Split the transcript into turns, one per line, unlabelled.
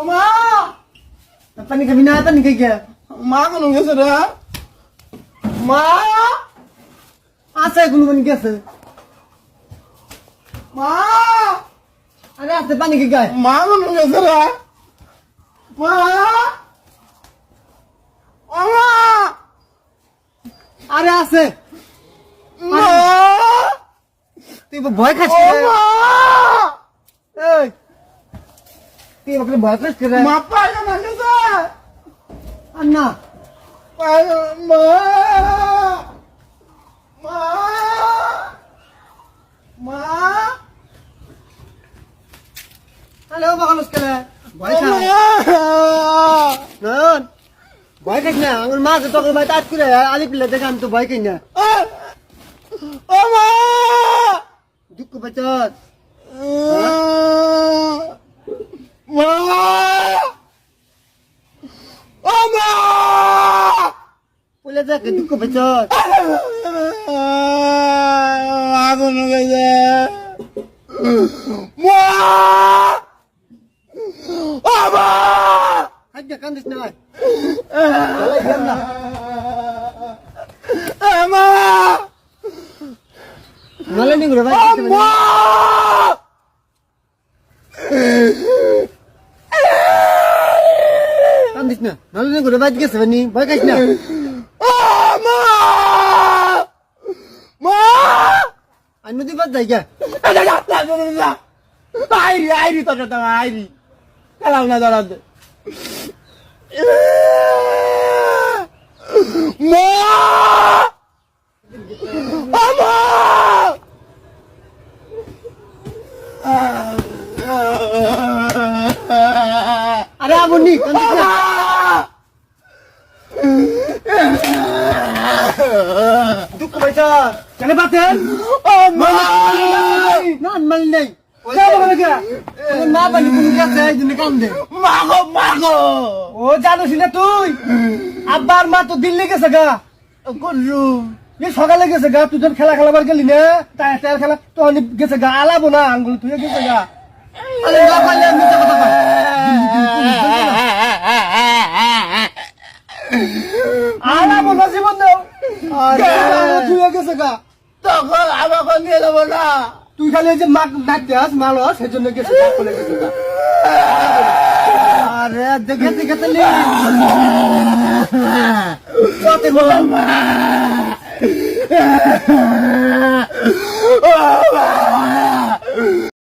মা
পানি খাবি না? পানি খাই গিয়া
মা কোন গেছে রে মা
আছে কোনো পানি গেছে।
মা
আরে আছে পানি খাই গায়।
মা কোন গেছে রে মা ও মা
আরে আছে।
মা
তুই ভয় খাস
ও
কে?
মা
এই তুই ওকে ভয় খাস কে রে?
মা পায় না গেছে
আর না
পায় মা মা মা
আরে ও বাগালস কে রে? ভয় খা না ভয় খাস না। আমার মা তো তোকে ভাই তাজ করে আলি পিলে দেখে আমি তো ভয় খাই না।
ও মা
দুঃখ বাচত
মা ও মা
বলে দেখে দুঃখ বাচত।
আগুন গেছে মা ও মা
হাত দে কান্দিস না ভাই।
মা
নালে নি ঘুরে ভাই
মা
কান্দিস না। নালে নি ঘুরে ভাই গেছে বানি ভয় খাস না।
মা মা
আর নদী বাদ যাই গা।
আইরি আইরি তোর সাথে আইরি খেলাম না দাঁড়া মা মা
আরে আবনি কান্দিস না। দুঃখ বাচত কেন বাতেন? না মাল নেই। না পানি কোন গেছে এই জন্য কান্দে।
মাগো মাগো
ও জানোস না তুই আব্বার মা তো দিল্লি গেছে গা।
করু
এই সকালে গেছে গা। তুই যখন খেলা খেলাবার গেলি না টায়ার খেলা তখন গেছে গা। আলাবো না আঙ্গুল তুই গেছে গা। আরে না পারলে আমি মিথ্যা কথা কই। আলাবো না জীবন দেও। আরে তুই গেছে গা।
তখন আমাকে নিয়ে যাবো না
তুই খালি এই যে মাক ডাকতে আস মালো সেজন্য গেছে গা। বলে গেছে গা। আরে দেখে দেখে তো লি কত বড়